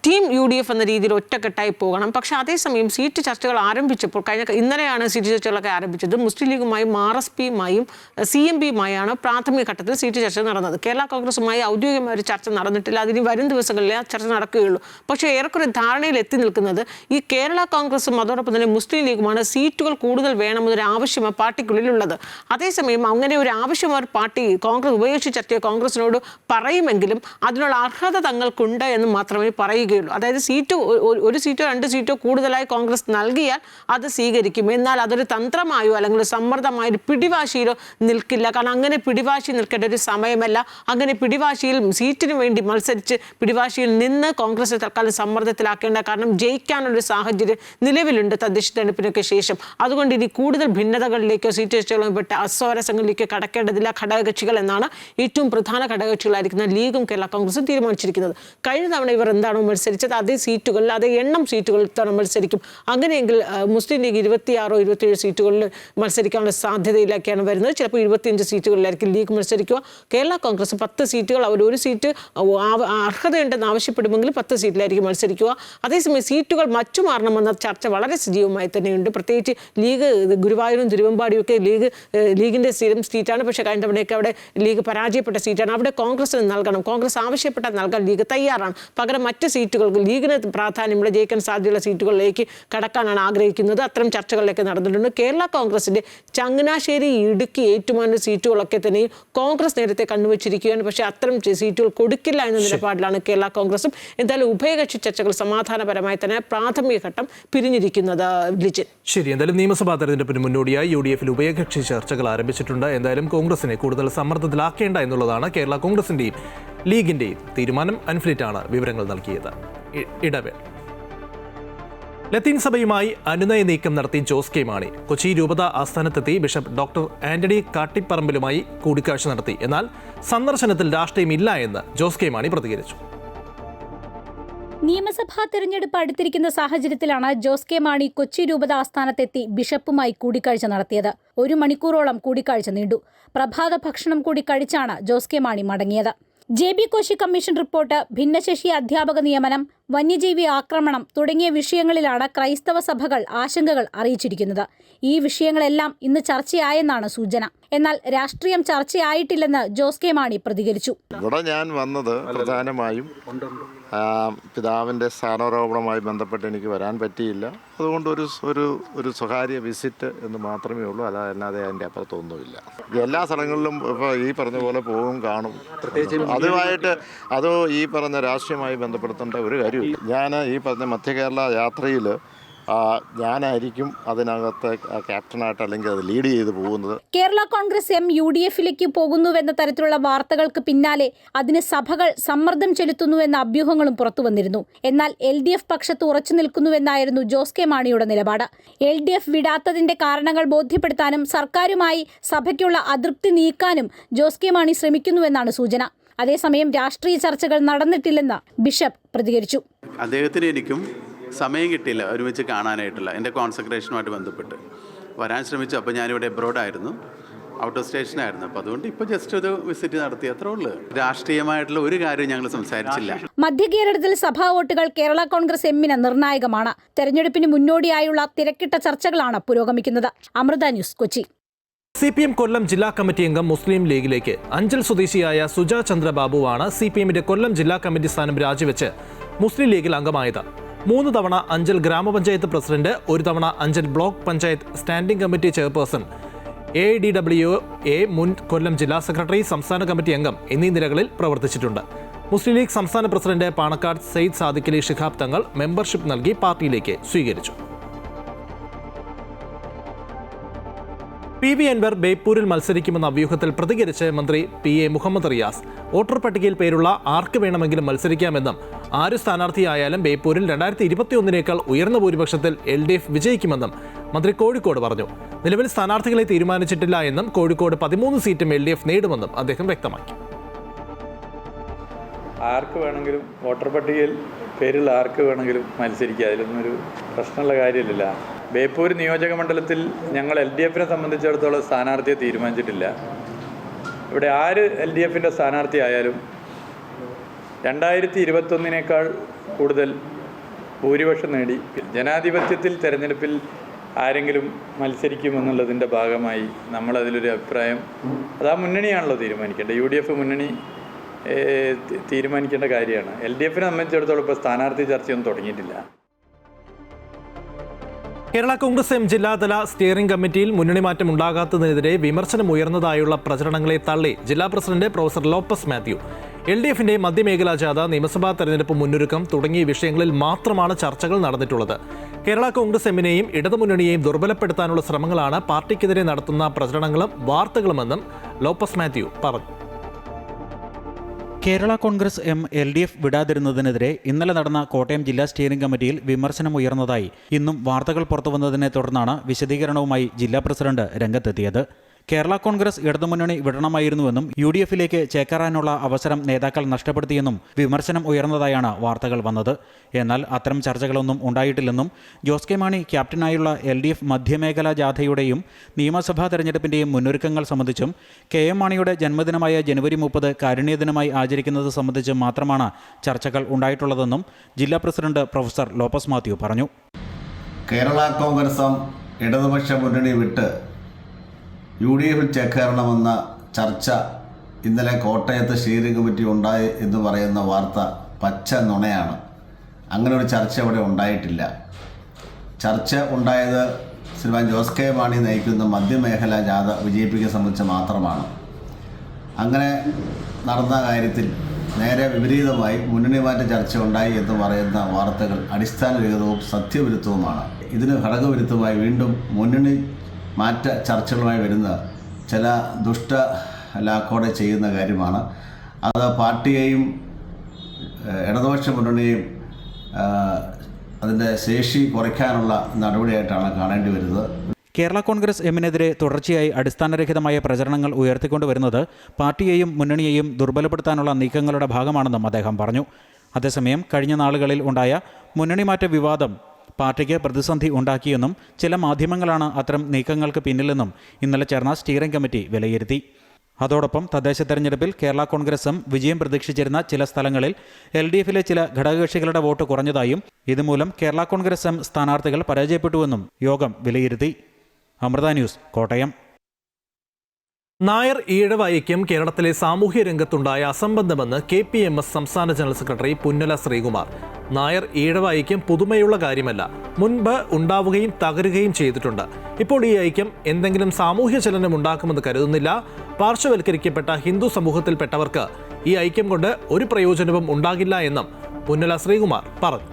ടീം UDF എന്ന രീതിയിൽ ഒറ്റക്കെട്ടായി പോകണം. പക്ഷേ അതേസമയം സീറ്റ് ചർച്ചകൾ ആരംഭിച്ചപ്പോൾ ഇന്നലെയാണ് സീറ്റ് ചർച്ചകളൊക്കെ ആരംഭിച്ചത്. മുസ്ലിം ലീഗുമായും RSPയുമായും CMPയുമായാണ് പ്രാഥമിക ഘട്ടത്തിൽ സീറ്റ് ചർച്ച നടന്നത്. കേരള കോൺഗ്രസുമായി ഔദ്യോഗികമായ ഒരു ചർച്ച നടന്നിട്ടില്ല. അതിന് വരും ദിവസങ്ങളിലെ ആ ചർച്ച നടക്കുകയുള്ളൂ. പക്ഷേ ഏറെക്കുറെ ധാരണയിൽ എത്തി നിൽക്കുന്നത് ഈ കേരള കോൺഗ്രസും അതോടൊപ്പം തന്നെ മുസ്ലിം ലീഗുമാണ് സീറ്റുകൾ കൂടുതൽ വേണമെന്നൊരു ആവശ്യം ആ പാർട്ടിക്കുള്ളിലുള്ളത്. അതേസമയം അങ്ങനെ ഒരു ആവശ്യം ഒരു പാർട്ടി കോൺഗ്രസ് ഉപയോഗിച്ച് ചർച്ചയെ കോൺഗ്രസിനോട് പറയുമെങ്കിലും അതിനുള്ള അർഹത തങ്ങൾക്കുണ്ട് എന്ന് മാത്രമേ പറയുകയുള്ളൂ. അതായത് ഒരു സീറ്റോ 2 സീറ്റോ കൂടുതലായി കോൺഗ്രസ് നൽകിയാൽ അത് സ്വീകരിക്കും. എന്നാൽ അതൊരു തന്ത്രമായോ അല്ലെങ്കിൽ സമ്മർദ്ദമായോ പിടിവാശിയിലോ നിൽക്കില്ല. കാരണം അങ്ങനെ പിടിവാശി നിൽക്കേണ്ട ഒരു സമയമല്ല. അങ്ങനെ പിടിവാശിയിൽ സീറ്റിന് വേണ്ടി മത്സരിച്ച് പിടിവാശിയിൽ നിന്ന് കോൺഗ്രസ് തൽക്കാലം സമ്മർദ്ദത്തിലാക്കേണ്ട. കാരണം ജയിക്കാനുള്ളൊരു സാഹചര്യം നിലവിലുണ്ട് തദ്ദേശ തെരഞ്ഞെടുപ്പിനൊക്കെ ശേഷം. അതുകൊണ്ട് ഇനി കൂടുതൽ ഭിന്നതകളിലേക്കോ സീറ്റ് ചർച്ചകളും പെട്ട അസ്വാരസ്യങ്ങളിലേക്കോ കടക്കേണ്ടതില്ല ഘടകകക്ഷികൾ എന്നാണ് ഏറ്റവും പ്രധാന ഘടകകക്ഷികളായിരിക്കുന്ന ലീഗും കേരള കോൺഗ്രസും തീരുമാനിച്ചിരിക്കുന്നത്. കഴിഞ്ഞ തവണ ഇവർ എന്താണോ മത്സരിച്ചത് അതേ സീറ്റുകളിൽ, അതേ എണ്ണം സീറ്റുകളിൽ തവണ മത്സരിക്കും. അങ്ങനെയെങ്കിൽ മുസ്ലിം ലീഗ് 26 or 27 സീറ്റുകളിൽ മത്സരിക്കാനുള്ള സാധ്യതയിലേക്കാണ് വരുന്നത്. ചിലപ്പോൾ 25 സീറ്റുകളിലായിരിക്കും ലീഗ് മത്സരിക്കുക. കേരള കോൺഗ്രസ് 10 സീറ്റുകൾ, അവർ ഒരു സീറ്റ് അർഹതയുണ്ടെന്ന് ആവശ്യപ്പെടുമെങ്കിൽ 10 സീറ്റിലായിരിക്കും മത്സരിക്കുക. അതേസമയം സീറ്റുകൾ മറ്റുമാറണമെന്ന ചർച്ച വളരെ സജീവമായി തന്നെയുണ്ട്. പ്രത്യേകിച്ച് ലീഗ് ഗുരുവായൂരും തിരുവമ്പാടിയും ഒക്കെ ലീഗിൻ്റെ സ്ഥിരം സീറ്റാണ്. പക്ഷേ കഴിഞ്ഞ തവണയൊക്കെ അവിടെ ലീഗ് പരാജയപ്പെട്ട സീറ്റാണ്. അവിടെ കോൺഗ്രസിന് നൽകണം. കോൺഗ്രസ് ആവശ്യപ്പെട്ടാൽ നൽകാൻ ലീഗ് തയ്യാറാണ്. പകരം മറ്റ് സീറ്റുകൾക്ക് ലീഗിന് പ്രാധാന്യമുള്ള ജയിക്കാൻ സാധ്യതയുള്ള സീറ്റുകളിലേക്ക് കടക്കാനാണ് ആഗ്രഹിക്കുന്നത്. അത്തരം ചർച്ചകളിലേക്ക് നടന്നിട്ടുണ്ട്. കേരള കോൺഗ്രസിന്റെ ചങ്ങനാശ്ശേരി, ഇടുക്കി, ഏറ്റുമാനൂർ സീറ്റുകളൊക്കെ തന്നെ കോൺഗ്രസ് നേരത്തെ കണ്ണുവച്ചിരിക്കുകയാണ്. പക്ഷേ അത്തരം സീറ്റുകൾ കൊടുക്കില്ല എന്ന നിലപാടിലാണ് കേരള കോൺഗ്രസും. എന്തായാലും ഉഭയകക്ഷി ചർച്ചകൾ സമാധാനപരമായി തന്നെ പ്രാഥമിക ഘട്ടം പിരിഞ്ഞിരിക്കുന്നത്. ലിജിൻ, ശരി. എന്തായാലും നിയമസഭാ തെരഞ്ഞെടുപ്പിന് മുന്നോടിയായി UDF-ൽ ഉഭയകക്ഷി ചർച്ചകൾ ആരംഭിച്ചിട്ടുണ്ട്. എന്തായാലും കോൺഗ്രസിനെ കൂടുതൽ സമ്മർദ്ദത്തിലാക്കേണ്ട എന്നുള്ളതാണ് കേരള കോൺഗ്രസിന്റെയും ലീഗിന്റെയും തീരുമാനം. അൻഫ്ലിറ്റാണ് വിവരങ്ങൾ നൽകിയത്. ഇടവേള. ലത്തീൻ സഭയുമായി അനുനയ നീക്കം നടത്തി ജോസ് കെ മാണി. കൊച്ചി രൂപത ആസ്ഥാനത്തെത്തി ബിഷപ്പ് ഡോക്ടർ ആന്റണി കാട്ടിപ്പറമ്പിലുമായി കൂടിക്കാഴ്ച നടത്തി. എന്നാൽ സന്ദർശനത്തിൽ രാഷ്ട്രീയമില്ല എന്ന് ജോസ് കെ മാണി പ്രതികരിച്ചു. നിയമസഭാ തെരഞ്ഞെടുപ്പ് അടുത്തിരിക്കുന്ന സാഹചര്യത്തിലാണ് ജോസ് കെ മാണി കൊച്ചി രൂപത ആസ്ഥാനത്തെത്തി ബിഷപ്പുമായി കൂടിക്കാഴ്ച നടത്തിയത്. 1 മണിക്കൂറോളം കൂടിക്കാഴ്ച നീണ്ടു. പ്രഭാത ഭക്ഷണം കൂടി കഴിച്ചാണ് ജോസ് കെ മാണി മടങ്ങിയത്. JB കോശി കമ്മീഷൻ റിപ്പോർട്ട്, ഭിന്നശേഷി അധ്യാപക നിയമനം, വന്യജീവി ആക്രമണം തുടങ്ങിയ വിഷയങ്ങളിലാണ് ക്രൈസ്തവ സഭകൾ ആശങ്കകൾ അറിയിച്ചിരിക്കുന്നത്. ഈ വിഷയങ്ങളെല്ലാം ഇന്ന് ചർച്ചയായെന്നാണ് സൂചന. എന്നാൽ രാഷ്ട്രീയം ചർച്ചയായിട്ടില്ലെന്ന് ജോസ് കെ മാണി പ്രതികരിച്ചു. ഇവിടെ ഞാൻ വന്നത് പ്രധാനമായും പിതാവിൻ്റെ സ്ഥാനാരോപണവുമായി ബന്ധപ്പെട്ട് എനിക്ക് വരാൻ പറ്റിയില്ല. അതുകൊണ്ട് ഒരു സ്വകാര്യ വിസിറ്റ് എന്ന് മാത്രമേ ഉള്ളൂ. അല്ലാതെ അതിൻ്റെ അപ്പുറത്തൊന്നുമില്ല. എല്ലാ സ്ഥലങ്ങളിലും ഇപ്പോൾ ഈ പറഞ്ഞ പോലെ പോകും, കാണും. അതുമായിട്ട് അതോ ഈ പറഞ്ഞ രാഷ്ട്രീയമായി ബന്ധപ്പെടുത്തേണ്ട ഒരു കാര്യമില്ല. ഞാൻ ഈ പറഞ്ഞ മധ്യ കേരള യാത്രയിൽ ഞാനായിരിക്കും അതിനകത്ത് ക്യാപ്റ്റനായിട്ട് അല്ലെങ്കിൽ അത് ലീഡ് ചെയ്ത് പോകുന്നത്. കേരള കോൺഗ്രസ് എം UDF-ലേക്ക് പോകുന്നുവെന്ന തരത്തിലുള്ള വാർത്തകൾക്ക് പിന്നാലെ അതിന് സഭകൾ സമ്മർദ്ദം ചെലുത്തുന്നുവെന്ന അഭ്യൂഹങ്ങളും പുറത്തുവന്നിരുന്നു. എന്നാൽ LDF പക്ഷത്ത് ഉറച്ചു നിൽക്കുന്നുവെന്നായിരുന്നു ജോസ് കെ മാണിയുടെ നിലപാട്. LDF വിടാത്തതിന്റെ കാരണങ്ങൾ ബോധ്യപ്പെടുത്താനും സർക്കാരുമായി സഭയ്ക്കുള്ള അതൃപ്തി നീക്കാനും ജോസ് കെ മാണി ശ്രമിക്കുന്നുവെന്നാണ് സൂചന. അതേസമയം രാഷ്ട്രീയ ചർച്ചകൾ നടന്നിട്ടില്ലെന്ന് ബിഷപ്പ് പ്രതികരിച്ചു. അദ്ദേഹത്തിന് എനിക്കും സമയം കിട്ടിയില്ല ഒരുമിച്ച് കാണാനായിട്ടുള്ള, എൻ്റെ കോൺസെൻട്രേഷനുമായിട്ട് ബന്ധപ്പെട്ട് വരാൻ ശ്രമിച്ചു. അപ്പോൾ ഞാനിവിടെ എബ്രോഡായിരുന്നു, ഔട്ട് ഓഫ് സ്റ്റേഷനായിരുന്നു. അപ്പോൾ അതുകൊണ്ട് ഇപ്പോൾ ജസ്റ്റ് ഒരു വിസിറ്റ് നടത്തി, അത്രേ ഉള്ളൂ. രാഷ്ട്രീയമായിട്ടുള്ള ഒരു കാര്യം ഞങ്ങൾ സംസാരിച്ചില്ല. മധ്യ കേരളത്തിൽ സഭാ വോട്ടുകൾ കേരള കോൺഗ്രസ് എമ്മിന് നിർണായകമാണ്. തെരഞ്ഞെടുപ്പിന് മുന്നോടിയായുള്ള തിരക്കിട്ട ചർച്ചകളാണ് പുരോഗമിക്കുന്നത്. അമൃത ന്യൂസ്, കൊച്ചി. CPM കൊല്ലം ജില്ലാ കമ്മിറ്റി അംഗം മുസ്ലിം ലീഗിലേക്ക്. അഞ്ചൽ സ്വദേശിയായ സുജ ചന്ദ്രബാബുവാണ് CPM-ന്റെ കൊല്ലം ജില്ലാ കമ്മിറ്റി സ്ഥാനം രാജിവെച്ച് മുസ്ലിം ലീഗിൽ അംഗമായത്. 3 തവണ അഞ്ചൽ ഗ്രാമപഞ്ചായത്ത് പ്രസിഡന്റ്, 1 തവണ Anchal block panchayat standing committee chairperson, AIDWA മുൻ കൊല്ലം ജില്ലാ സെക്രട്ടറി, സംസ്ഥാന കമ്മിറ്റി അംഗം എന്നീ നിലകളിൽ പ്രവർത്തിച്ചിട്ടുണ്ട്. മുസ്ലിം ലീഗ് സംസ്ഥാന പ്രസിഡന്റ് പാണക്കാട് സയ്യിദ് സാദിഖ് അലി ശിഹാബ് തങ്ങൾ മെമ്പർഷിപ്പ് നൽകി പാർട്ടിയിലേക്ക് സ്വീകരിച്ചു. PV അൻവർ ബേപ്പൂരിൽ മത്സരിക്കുമെന്ന അഭ്യൂഹത്തിൽ പ്രതികരിച്ച് മന്ത്രി PA മുഹമ്മദ് റിയാസ് വോട്ടർ പട്ടികയിൽ പേരുള്ള ആർക്ക് വേണമെങ്കിലും മത്സരിക്കാമെന്നും ആര് സ്ഥാനാർത്ഥിയായാലും ബേപ്പൂരിൽ 2021 ഉയർന്ന ഭൂരിപക്ഷത്തിൽ LDF വിജയിക്കുമെന്നും മന്ത്രി കോഴിക്കോട് പറഞ്ഞു. നിലവിൽ സ്ഥാനാർത്ഥികളെ തീരുമാനിച്ചിട്ടില്ല എന്നും കോഴിക്കോട് 13 സീറ്റും LDF നേടുമെന്നും അദ്ദേഹം വ്യക്തമാക്കി. ആർക്ക് വേണമെങ്കിലും വോട്ടർ പട്ടികയിൽ പേരുള്ള ആർക്ക് വേണമെങ്കിലും മത്സരിക്കുക, അതിലൊന്നൊരു പ്രശ്നമുള്ള കാര്യമില്ല. ബേപ്പൂർ നിയോജക മണ്ഡലത്തിൽ ഞങ്ങൾ LDFനെ സംബന്ധിച്ചിടത്തോളം സ്ഥാനാർത്ഥിയെ തീരുമാനിച്ചിട്ടില്ല. ഇവിടെ ആര് LDFൻ്റെ സ്ഥാനാർത്ഥി ആയാലും 2021 കൂടുതൽ ഭൂരിപക്ഷം നേടി ജനാധിപത്യത്തിൽ തെരഞ്ഞെടുപ്പിൽ ആരെങ്കിലും മത്സരിക്കുമെന്നുള്ളതിൻ്റെ ഭാഗമായി നമ്മളതിലൊരു അഭിപ്രായം, അത് ആ മുന്നണിയാണല്ലോ തീരുമാനിക്കേണ്ടത്. UDF മുന്നണി തീരുമാനിക്കേണ്ട കാര്യമാണ്. LDFനെ സംബന്ധിച്ചിടത്തോളം ഇപ്പോൾ സ്ഥാനാർത്ഥി ചർച്ചയൊന്നും തുടങ്ങിയിട്ടില്ല. കേരള കോൺഗ്രസ് എം ജില്ലാതല സ്റ്റിയറിംഗ് കമ്മിറ്റിയിൽ മുന്നണി മാറ്റം ഉണ്ടാകാത്തതിനെതിരെ വിമർശനം ഉയർന്നതായുള്ള പ്രചരണങ്ങളെ തള്ളി ജില്ലാ പ്രസിഡന്റ് പ്രൊഫസർ ലോപ്പസ് മാത്യു. LDFന്റെ മധ്യമേഖലാ ജാഥ, നിയമസഭാ തെരഞ്ഞെടുപ്പ് മുന്നൊരുക്കം തുടങ്ങിയ വിഷയങ്ങളിൽ മാത്രമാണ് ചർച്ചകൾ നടന്നിട്ടുള്ളത്. കേരള കോൺഗ്രസ് എമ്മിനെയും ഇടതുമുന്നണിയെയും ദുർബലപ്പെടുത്താനുള്ള ശ്രമങ്ങളാണ് പാർട്ടിക്കെതിരെ നടത്തുന്ന പ്രചരണങ്ങളും വാർത്തകളുമെന്നും ലോപ്പസ് മാത്യു പറഞ്ഞു. കേരള കോൺഗ്രസ് എം LDF വിടാതിരുന്നതിനെതിരെ ഇന്നലെ നടന്ന കോട്ടയം ജില്ലാ സ്റ്റിയറിംഗ് കമ്മിറ്റിയിൽ വിമർശനം ഉയർന്നതായി ഇന്നും വാർത്തകൾ പുറത്തുവന്നതിനെ തുടർന്നാണ് വിശദീകരണവുമായി ജില്ലാ പ്രസിഡന്റ് രംഗത്തെത്തിയത്. കേരള കോൺഗ്രസ് ഇടതുമുന്നണി വിടണമായിരുന്നുവെന്നും UDFിലേക്ക് ചേക്കേറാനുള്ള അവസരം നേതാക്കൾ നഷ്ടപ്പെടുത്തിയെന്നും വിമർശനം ഉയർന്നതായാണ് വാർത്തകൾ വന്നത്. എന്നാൽ അത്തരം ചർച്ചകളൊന്നും ഉണ്ടായിട്ടില്ലെന്നും ജോസ് കെ മാണി ക്യാപ്റ്റനായുള്ള LDF മധ്യമേഖലാ ജാഥയുടെയും നിയമസഭാ തെരഞ്ഞെടുപ്പിന്റെയും മുന്നൊരുക്കങ്ങൾ സംബന്ധിച്ചും KM മാണിയുടെ ജന്മദിനമായ ജനുവരി 30 കാരുണ്യ ദിനമായി ആചരിക്കുന്നത് സംബന്ധിച്ച് മാത്രമാണ് ചർച്ചകൾ ഉണ്ടായിട്ടുള്ളതെന്നും ജില്ലാ പ്രസിഡന്റ് പ്രൊഫസർ ലോപ്പസ് മാത്യു പറഞ്ഞു. കേരള കോൺഗ്രസും ഇടതുപക്ഷ മുന്നണി വിട്ട് UDFിൽ ചേക്കേറണമെന്ന ചർച്ച ഇന്നലെ കോട്ടയത്ത് സ്റ്റിയറിംഗ് കമ്മിറ്റി ഉണ്ടായി എന്ന് പറയുന്ന വാർത്ത പച്ച നുണയാണ്. അങ്ങനെ ഒരു ചർച്ച ഇവിടെ ഉണ്ടായിട്ടില്ല. ചർച്ച ഉണ്ടായത് ശ്രീമാൻ ജോസ് കെ മാണി നയിക്കുന്ന മധ്യമേഖലാ ജാഥ വിജയിപ്പിക്കുക സംബന്ധിച്ച് മാത്രമാണ്. അങ്ങനെ നടന്ന കാര്യത്തിൽ നേരെ വിപരീതമായി മുന്നണി മാറ്റ ചർച്ച ഉണ്ടായി എന്ന് പറയുന്ന വാർത്തകൾ അടിസ്ഥാനരഹിതവും സത്യവിരുദ്ധവുമാണ്. ഇതിന് ഘടകവിരുദ്ധമായി വീണ്ടും മുന്നണി മാറ്റ ചർച്ചകളുമായി വരുന്ന ചില ദുഷ്ട ലാക്കോടെ ചെയ്യുന്ന കാര്യമാണ്. അത് പാർട്ടിയെയും ഇടതുപക്ഷ മുന്നണിയെയും അതിൻ്റെ ശേഷി കുറയ്ക്കാനുള്ള നടപടിയായിട്ടാണ് കാണേണ്ടി വരുന്നത്. കേരള കോൺഗ്രസ് എമ്മിനെതിരെ തുടർച്ചയായി അടിസ്ഥാനരഹിതമായ പ്രചരണങ്ങൾ ഉയർത്തിക്കൊണ്ടുവരുന്നത് പാർട്ടിയെയും മുന്നണിയെയും ദുർബലപ്പെടുത്താനുള്ള നീക്കങ്ങളുടെ ഭാഗമാണെന്നും അദ്ദേഹം പറഞ്ഞു. അതേസമയം കഴിഞ്ഞ നാളുകളിൽ ഉണ്ടായ മുന്നണിമാറ്റ വിവാദം പാർട്ടിക്ക് പ്രതിസന്ധി ഉണ്ടാക്കിയെന്നും ചില മാധ്യമങ്ങളാണ് അത്തരം നീക്കങ്ങൾക്ക് പിന്നിലെന്നും ഇന്നലെ ചേർന്ന സ്റ്റിയറിംഗ് കമ്മിറ്റി വിലയിരുത്തി. അതോടൊപ്പം തദ്ദേശ തെരഞ്ഞെടുപ്പിൽ കേരള കോൺഗ്രസും വിജയം പ്രതീക്ഷിച്ചിരുന്ന ചില സ്ഥലങ്ങളിൽ LDFിലെ ചില ഘടകകക്ഷികളുടെ വോട്ട് കുറഞ്ഞതായും ഇതുമൂലം കേരള കോൺഗ്രസ് എം സ്ഥാനാർത്ഥികൾ പരാജയപ്പെട്ടുവെന്നും യോഗം വിലയിരുത്തി. അമൃത ന്യൂസ്, കോട്ടയം. നായർ ഈഴവ ഐക്യം കേരളത്തിലെ സാമൂഹ്യ രംഗത്തുണ്ടായ അസംബന്ധമെന്ന് KPMS സംസ്ഥാന ജനറൽ സെക്രട്ടറി പുന്നല ശ്രീകുമാർ. നായർ ഈഴവ ഐക്യം പുതുമയുള്ള കാര്യമല്ല, മുൻപ് ഉണ്ടാവുകയും തകരുകയും ചെയ്തിട്ടുണ്ട്. ഇപ്പോൾ ഈ ഐക്യം എന്തെങ്കിലും സാമൂഹ്യ ചലനം ഉണ്ടാക്കുമെന്ന് കരുതുന്നില്ല. പാർശ്വവൽക്കരിക്കപ്പെട്ട ഹിന്ദു സമൂഹത്തിൽപ്പെട്ടവർക്ക് ഈ ഐക്യം കൊണ്ട് ഒരു പ്രയോജനവും ഉണ്ടാകില്ല എന്നും പുന്നല ശ്രീകുമാർ പറഞ്ഞു.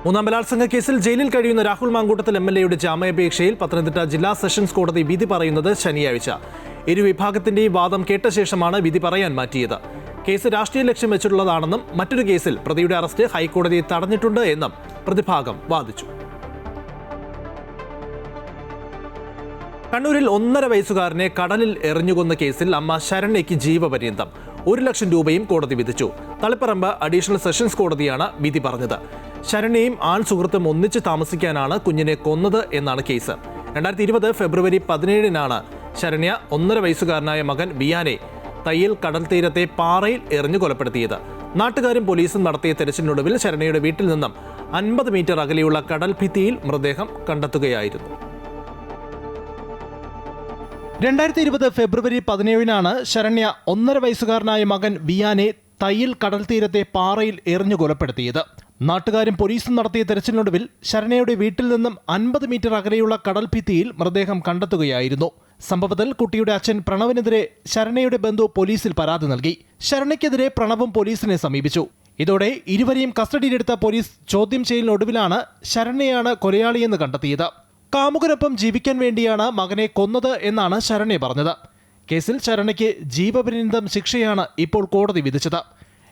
മൂന്നാം ബലാത്സംഗ കേസിൽ ജയിലിൽ കഴിയുന്ന രാഹുൽ മാങ്കൂട്ടത്തിൽ MLAയുടെ ജാമ്യാപേക്ഷയിൽ പത്തനംതിട്ട ജില്ലാ സെഷൻസ് കോടതി വിധി പറയുന്നത് ശനിയാഴ്ച. ഇരുവിഭാഗത്തിന്റെയും വാദം കേട്ട ശേഷമാണ് വിധി പറയാൻ മാറ്റിയത്. കേസ് രാഷ്ട്രീയ ലക്ഷ്യം വെച്ചിട്ടുള്ളതാണെന്നും മറ്റൊരു കേസിൽ പ്രതിയുടെ അറസ്റ്റ് ഹൈക്കോടതിയെ തടഞ്ഞിട്ടുണ്ട് എന്നും പ്രതിഭാഗം വാദിച്ചു. കണ്ണൂരിൽ 1.5 വയസ്സുകാരനെ കടലിൽ എറിഞ്ഞുകൊന്ന കേസിൽ അമ്മ ശരണ്യയ്ക്ക് ജീവപര്യന്തം 1 ലക്ഷം രൂപയും കോടതി വിധിച്ചു. തളിപ്പറമ്പ് അഡീഷണൽ സെഷൻസ് കോടതിയാണ് വിധി പറഞ്ഞത്. ശരണ്യയും ആൺ സുഹൃത്തും ഒന്നിച്ച് താമസിക്കാനാണ് കുഞ്ഞിനെ കൊന്നത് എന്നാണ് കേസ്. 2020 ഫെബ്രുവരി 17 ശരണ്യ 1.5 വയസ്സുകാരനായ മകൻ വിയാനെ തയ്യൽ കടൽ തീരത്തെ പാറയിൽ എറിഞ്ഞു കൊലപ്പെടുത്തിയത്. നാട്ടുകാരും പോലീസും നടത്തിയ തെരച്ചിലിനൊടുവിൽ ശരണ്യയുടെ വീട്ടിൽ നിന്നും 50 മീറ്റർ അകലെയുള്ള കടൽ ഭിത്തിയിൽ മൃതദേഹം കണ്ടെത്തുകയായിരുന്നു. 2020 ഫെബ്രുവരി 17 ശരണ്യ 1.5 വയസ്സുകാരനായ മകൻ വിയാനെ തയ്യൽ കടൽ തീരത്തെ പാറയിൽ എറിഞ്ഞു കൊലപ്പെടുത്തിയത്. നാട്ടുകാരും പോലീസും നടത്തിയ തെരച്ചിലിനൊടുവിൽ ശരണ്യയുടെ വീട്ടിൽ നിന്നും 50 മീറ്റർ അകലെയുള്ള കടൽ ഭിത്തിയിൽ മൃതദേഹം കണ്ടെത്തുകയായിരുന്നു. സംഭവത്തിൽ കുട്ടിയുടെ അച്ഛൻ പ്രണവിനെതിരെ ശരണയുടെ ബന്ധു പോലീസിൽ പരാതി നൽകി. ശരണയ്ക്കെതിരെ പ്രണവും പോലീസിനെ സമീപിച്ചു. ഇതോടെ ഇരുവരെയും കസ്റ്റഡിയിലെടുത്ത പോലീസ് ചോദ്യം ചെയ്യലിനൊടുവിലാണ് ശരണയാണ് കൊലയാളിയെന്ന് കണ്ടെത്തിയത്. കാമുകനൊപ്പം ജീവിക്കാൻ വേണ്ടിയാണ് മകനെ കൊന്നത് എന്നാണ് ശരണ പറഞ്ഞത്. കേസിൽ ശരണയ്ക്ക് ജീവപര്യന്തം ശിക്ഷയാണ് ഇപ്പോൾ കോടതി വിധിച്ചത്.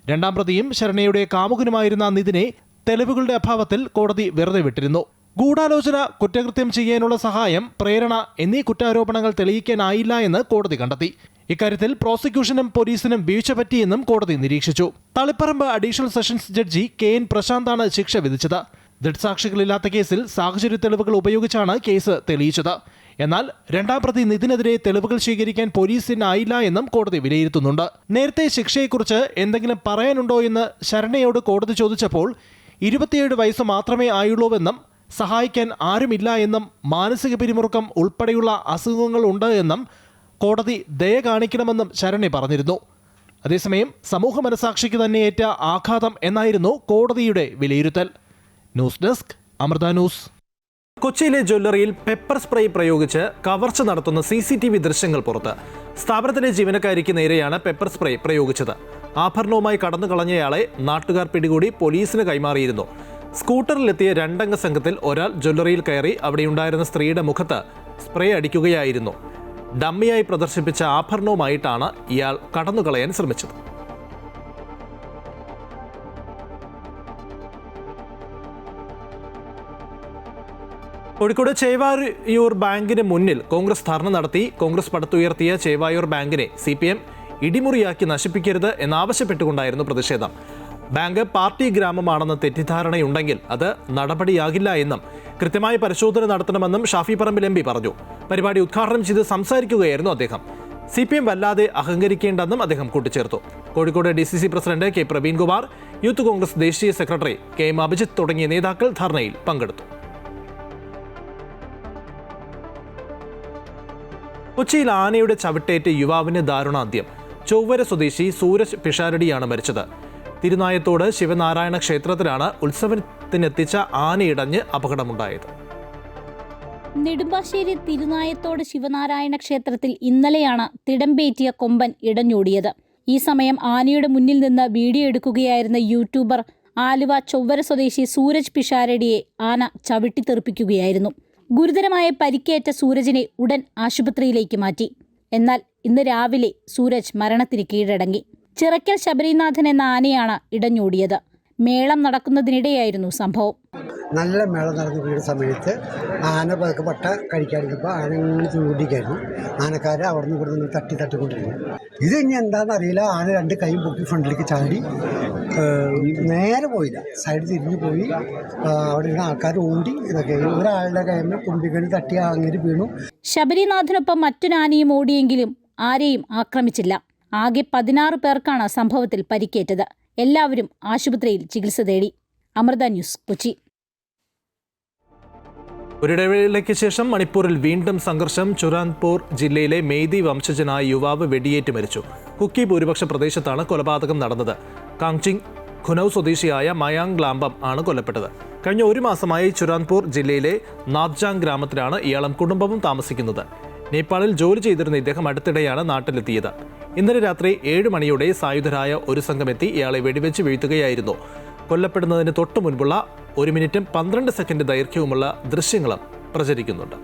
രണ്ടാം പ്രതിയും ശരണയുടെ കാമുകനുമായിരുന്ന നിതിനെ തെളിവുകളുടെ അഭാവത്തിൽ കോടതി വെറുതെ വിട്ടിരുന്നു. ഗൂഢാലോചന, കുറ്റകൃത്യം ചെയ്യാനുള്ള സഹായം, പ്രേരണ എന്നീ കുറ്റാരോപണങ്ങൾ തെളിയിക്കാനായില്ല എന്ന് കോടതി കണ്ടെത്തി. ഇക്കാര്യത്തിൽ പ്രോസിക്യൂഷനും പോലീസിനും വീഴ്ച പറ്റിയെന്നും കോടതി നിരീക്ഷിച്ചു. Taliparamba additional sessions judge KN പ്രശാന്താണ് ശിക്ഷ വിധിച്ചത്. ദൃക്സാക്ഷികളില്ലാത്ത കേസിൽ സാഹചര്യ തെളിവുകൾ ഉപയോഗിച്ചാണ് കേസ് തെളിയിച്ചത്. എന്നാൽ രണ്ടാം പ്രതി നിതിനെതിരെ തെളിവുകൾ സ്വീകരിക്കാൻ പോലീസിനായില്ല എന്നും കോടതി വിലയിരുത്തുന്നുണ്ട്. നേരത്തെ ശിക്ഷയെക്കുറിച്ച് എന്തെങ്കിലും പറയാനുണ്ടോ എന്ന് ശരണയോട് കോടതി ചോദിച്ചപ്പോൾ 27 വയസ്സ് മാത്രമേ ആയുള്ളൂവെന്നും സഹായിക്കാൻ ആരുമില്ല എന്നും മാനസിക പിരിമുറുക്കം ഉൾപ്പെടെയുള്ള അസുഖങ്ങൾ ഉണ്ട് എന്നും കോടതി ദയ കാണിക്കണമെന്നും ശരണ പറഞ്ഞിരുന്നു. അതേസമയം സമൂഹ മനസാക്ഷിക്ക് തന്നെ ഏറ്റ ആഘാതം എന്നായിരുന്നു കോടതിയുടെ വിലയിരുത്തൽ. News desk Amrita news. കൊച്ചിയിലെ ജ്വല്ലറിയിൽ പെപ്പർ സ്പ്രേ പ്രയോഗിച്ച് കവർച്ച നടത്തുന്ന CCTV ദൃശ്യങ്ങൾ പുറത്ത്. സ്ഥാപനത്തിലെ ജീവനക്കാരിക്ക് നേരെയാണ് പെപ്പർ സ്പ്രേ പ്രയോഗിച്ചത്. ആഭരണവുമായി കടന്നു കളഞ്ഞയാളെ നാട്ടുകാർ പിടികൂടി പോലീസിന് കൈമാറിയിരുന്നു. സ്കൂട്ടറിലെത്തിയ 2 അംഗ സംഘത്തിൽ ഒരാൾ ജ്വല്ലറിയിൽ കയറി അവിടെയുണ്ടായിരുന്ന സ്ത്രീയുടെ മുഖത്ത് സ്പ്രേ അടിക്കുകയായിരുന്നു. ഡമ്മിയായി പ്രദർശിപ്പിച്ച ആഭരണവുമായിട്ടാണ് ഇയാൾ കടന്നുകളയാൻ ശ്രമിച്ചത്. കോഴിക്കോട് ചേവായൂർ ബാങ്കിന് മുന്നിൽ കോൺഗ്രസ് ധർണ നടത്തി. കോൺഗ്രസ് പടുത്തുയർത്തിയ ചേവായൂർ ബാങ്കിനെ CPM ഇടിമുറിയാക്കി നശിപ്പിക്കരുത് എന്നാവശ്യപ്പെട്ടുകൊണ്ടായിരുന്നു പ്രതിഷേധം. ബാങ്ക് പാർട്ടി ഗ്രാമമാണെന്ന തെറ്റിദ്ധാരണയുണ്ടെങ്കിൽ അത് നടപടിയാകില്ല എന്നും കൃത്യമായ പരിശോധന നടത്തണമെന്നും ഷാഫി പറമ്പിൽ MP പറഞ്ഞു. പരിപാടി ഉദ്ഘാടനം ചെയ്ത് സംസാരിക്കുകയായിരുന്നു അദ്ദേഹം. CPM വല്ലാതെ അഹങ്കരിക്കേണ്ടെന്നും അദ്ദേഹം കൂട്ടിച്ചേർത്തു. Kozhikode DCC president K Praveenkumar, youth Congress ദേശീയ സെക്രട്ടറി KM അഭിജിത്ത് തുടങ്ങിയ നേതാക്കൾ ധർണയിൽ പങ്കെടുത്തു. കൊച്ചിയിൽ ആനയുടെ ചവിട്ടേറ്റ് യുവാവിന് ദാരുണാന്ത്യം. ചൊവ്വര സ്വദേശി സൂരജ് പിഷാരടിയാണ് മരിച്ചത്. തിരുനായത്തോട് ശിവനാരായണ ക്ഷേത്രത്തിലാണ് ഉത്സവത്തിനെത്തിച്ച ആനയിടഞ്ഞ് അപകടമുണ്ടായത്. നെടുമ്പാശ്ശേരി തിരുനായത്തോട് ശിവനാരായണ ക്ഷേത്രത്തിൽ ഇന്നലെയാണ് തിടമ്പേറ്റിയ കൊമ്പൻ ഇടഞ്ഞോടിയത്. ഈ സമയം ആനയുടെ മുന്നിൽ നിന്ന് വീഡിയോ എടുക്കുകയായിരുന്ന യൂട്യൂബർ ആലുവ ചൊവ്വര സ്വദേശി സൂരജ് പിഷാരടിയെ ആന ചവിട്ടിത്തെറിപ്പിക്കുകയായിരുന്നു. ഗുരുതരമായ പരിക്കേറ്റ സൂരജിനെ ഉടൻ ആശുപത്രിയിലേക്ക് മാറ്റി. എന്നാൽ ഇന്ന് രാവിലെ സൂരജ് മരണത്തിന് കീഴടങ്ങി. ചിറക്കൽ ശബരിനാഥൻ എന്ന ആനയാണ് ഇടഞ്ഞോടിയത്. മേളം നടക്കുന്നതിനിടെയായിരുന്നു സംഭവം. നല്ല മേളം നടന്നു വീണ സമയത്ത് ആന പതുക്കെ പട്ട കഴിക്കാതിരുന്നപ്പോൾ ആന ഇങ്ങനെ ചൂണ്ടിക്കായിരുന്നു. ആനക്കാരെ അവിടെ നിന്ന് ഇവിടെ നിന്ന് തട്ടിക്കൊണ്ടിരുന്നു. ഇത് ഇനി എന്താണെന്ന് അറിയില്ല. ആന 2 കൈയും പൊക്കി ഫ്രണ്ടിലേക്ക് ചാടി നേരെ പോയില്ല, സൈഡ് തിരിഞ്ഞു പോയി. അവിടെ ഇരുന്ന ആൾക്കാർ ഓടി. ഇതൊക്കെ ഒരാളുടെ കൈമ കുമ്പിക്കണി തട്ടി അങ്ങനെ വീണു. ശബരിനാഥനൊപ്പം മറ്റൊരാനയും ഓടിയെങ്കിലും ആരെയും ആക്രമിച്ചില്ല. ആകെ 16 പേർക്കാണ് സംഭവത്തിൽ പരിക്കേറ്റത്. എല്ലാവരും ആശുപത്രിയിൽ ചികിത്സ തേടി. അമൃത ന്യൂസ്, കൊച്ചി. ഒരിടവേളയ്ക്ക് ശേഷം മണിപ്പൂരിൽ വീണ്ടും സംഘർഷം. ചുരാൻപൂർ ജില്ലയിലെ മെയ്തി വംശജനായ യുവാവ് വെടിയേറ്റ് മരിച്ചു. കുക്കി ഭൂരിപക്ഷ പ്രദേശത്താണ് കൊലപാതകം നടന്നത്. കാങ്ചിങ് ഖുനൌ സ്വദേശിയായ മയാങ് ലാംബം ആണ് കൊല്ലപ്പെട്ടത്. കഴിഞ്ഞ 1 മാസമായി ചുരാൻപൂർ ജില്ലയിലെ നാദ്ജാങ് ഗ്രാമത്തിലാണ് ഇയാളും കുടുംബവും താമസിക്കുന്നത്. നേപ്പാളിൽ ജോലി ചെയ്തിരുന്ന ഇദ്ദേഹം അടുത്തിടെയാണ് നാട്ടിലെത്തിയത്. ഇന്നലെ രാത്രി 7 മണിയോടെ സായുധരായ ഒരു സംഘം എത്തി ഇയാളെ വെടിവെച്ച് വീഴ്ത്തുകയായിരുന്നു. കൊല്ലപ്പെടുന്നതിന് തൊട്ടു മുൻപുള്ള 1 മിനിറ്റും 12 സെക്കൻഡ് ദൈർഘ്യവുമുള്ള ദൃശ്യങ്ങളും പ്രചരിക്കുന്നുണ്ട്.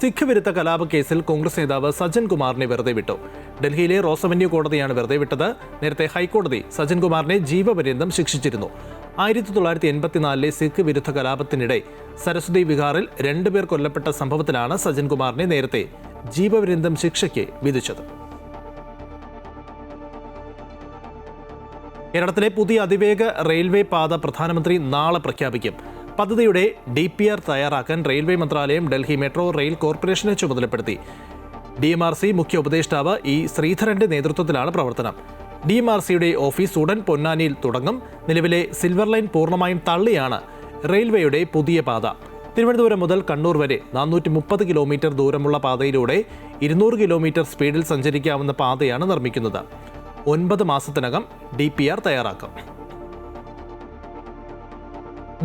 സിഖ് വിരുദ്ധ കലാപ കേസിൽ കോൺഗ്രസ് നേതാവ് സജ്ജൻ കുമാറിനെ വെറുതെ വിട്ടു. ഡൽഹിയിലെ റോസ് അവന്യൂ കോടതിയാണ് വെറുതെ വിട്ടത്. നേരത്തെ ഹൈക്കോടതി സജ്ജൻ കുമാറിനെ ജീവപര്യന്തം ശിക്ഷിച്ചിരുന്നു. 1984 സിഖ് വിരുദ്ധ കലാപത്തിനിടെ സരസ്വതി വിഹാറിൽ 2 പേർ കൊല്ലപ്പെട്ട സംഭവത്തിലാണ് സജ്ജൻ കുമാറിനെ നേരത്തെ ജീവപര്യന്തം ശിക്ഷയ്ക്ക് വിധിച്ചത്. കേരളത്തിലെ പുതിയ അതിവേഗ റെയിൽവേ പാത പ്രധാനമന്ത്രി നാളെ പ്രഖ്യാപിക്കും. പദ്ധതിയുടെ DPR തയ്യാറാക്കാൻ റെയിൽവേ മന്ത്രാലയം ഡൽഹി മെട്രോ റെയിൽ കോർപ്പറേഷനെ ചുമതലപ്പെടുത്തി. DMRC മുഖ്യ ഉപദേഷ്ടാവ് E. ശ്രീധരന്റെ നേതൃത്വത്തിലാണ് പ്രവർത്തനം. DMRCയുടെ ഓഫീസ് ഉടൻ പൊന്നാനിയിൽ തുടങ്ങും. നിലവിലെ സിൽവർ ലൈൻ പൂർണ്ണമായും തള്ളിയാണ് റെയിൽവേയുടെ പുതിയ പാത. തിരുവനന്തപുരം മുതൽ കണ്ണൂർ വരെ 430 കിലോമീറ്റർ ദൂരമുള്ള പാതയിലൂടെ 200 കിലോമീറ്റർ സ്പീഡിൽ സഞ്ചരിക്കാവുന്ന പാതയാണ് നിർമ്മിക്കുന്നത്. 9 മാസത്തിനകം DPR തയ്യാറാക്കും.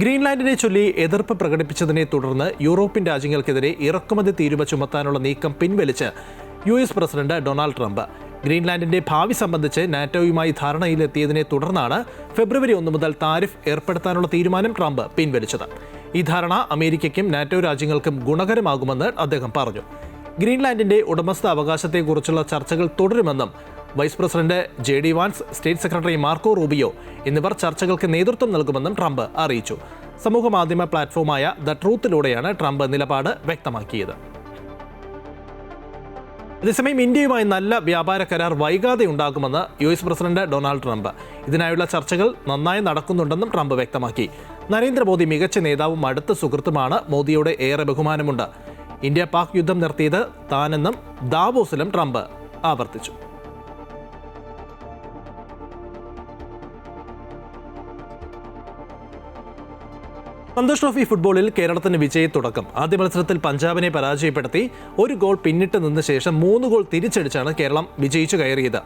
ഗ്രീൻലാൻഡിനെ ചൊല്ലി എതിർപ്പ് പ്രകടിപ്പിച്ചതിനെ തുടർന്ന് യൂറോപ്യൻ രാജ്യങ്ങൾക്കെതിരെ ഇറക്കുമതി തീരുവ ചുമത്താനുള്ള നീക്കം പിൻവലിച്ച് US പ്രസിഡന്റ് ഡൊണാൾഡ് ട്രംപ്. ഗ്രീൻലാൻഡിന്റെ ഭാവി സംബന്ധിച്ച് നാറ്റോയുമായി ധാരണയിലെത്തിയതിനെ തുടർന്നാണ് ഫെബ്രുവരി 1 മുതൽ താരിഫ് ഏർപ്പെടുത്താനുള്ള തീരുമാനം ട്രംപ് പിൻവലിച്ചത്. ഈ ധാരണ അമേരിക്കയ്ക്കും നാറ്റോ രാജ്യങ്ങൾക്കും ഗുണകരമാകുമെന്ന് അദ്ദേഹം പറഞ്ഞു. ഗ്രീൻലാൻഡിന്റെ ഉടമസ്ഥാവകാശത്തെക്കുറിച്ചുള്ള ചർച്ചകൾ തുടരുമെന്നും vice president JD Vance, state secretary Marco Rubio എന്നിവർ ചർച്ചകൾക്ക് നേതൃത്വം നൽകുമെന്നും ട്രംപ് അറിയിച്ചു. സമൂഹമാധ്യമ പ്ലാറ്റ്ഫോമായ ദ ട്രൂത്തിലൂടെയാണ് ട്രംപ് നിലപാട് വ്യക്തമാക്കിയത്. അതേസമയം ഇന്ത്യയുമായി നല്ല വ്യാപാര കരാർ വൈകാതെ ഉണ്ടാകുമെന്ന് US പ്രസിഡന്റ് ഡൊണാൾഡ് ട്രംപ്. ഇതിനായുള്ള ചർച്ചകൾ നന്നായി നടക്കുന്നുണ്ടെന്നും ട്രംപ് വ്യക്തമാക്കി. നരേന്ദ്രമോദി മികച്ച നേതാവും അടുത്ത സുഹൃത്തുമാണ്. മോദിയോട് ഏറെ ബഹുമാനമുണ്ട്. ഇന്ത്യ പാക് യുദ്ധം നിർത്തിയത് താനെന്നും ദാവോസിലും ട്രംപ് ആവർത്തിച്ചു. സന്തോഷ് ട്രോഫി ഫുട്ബോളിൽ കേരളത്തിന് വിജയത്തുടക്കം. ആദ്യ മത്സരത്തിൽ പഞ്ചാബിനെ പരാജയപ്പെടുത്തി 1 ഗോൾ പിന്നിട്ട് നിന്ന ശേഷം 3 ഗോൾ തിരിച്ചടിച്ചാണ് കേരളം വിജയിച്ചു കയറിയത്.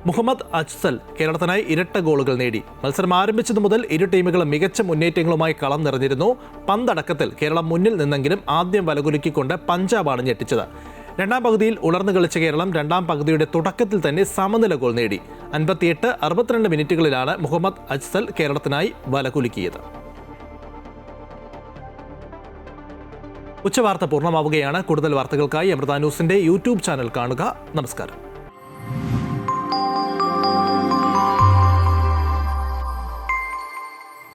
മുഹമ്മദ് അജ്സൽ കേരളത്തിനായി ഇരട്ട ഗോളുകൾ നേടി. മത്സരം ആരംഭിച്ചതു മുതൽ ഇരു ടീമുകളും മികച്ച മുന്നേറ്റങ്ങളുമായി കളം നിറഞ്ഞിരുന്നു. പന്തടക്കത്തിൽ കേരളം മുന്നിൽ നിന്നെങ്കിലും ആദ്യം വലകുലുക്കിക്കൊണ്ട് പഞ്ചാബാണ് ഞെട്ടിച്ചത്. രണ്ടാം പകുതിയിൽ ഉണർന്നു കളിച്ച കേരളം രണ്ടാം പകുതിയുടെ തുടക്കത്തിൽ തന്നെ സമനില ഗോൾ നേടി. 58-62 മിനിറ്റുകളിലാണ് മുഹമ്മദ് അജ്സൽ കേരളത്തിനായി വലകുലുക്കിയത്. ഉച്ചവാർത്ത പൂർണ്ണമാവുകയാണ്. കൂടുതൽ വാർത്തകൾക്കായി അമൃത ന്യൂസിന്റെ YouTube ചാനൽ കാണുക. നമസ്കാരം.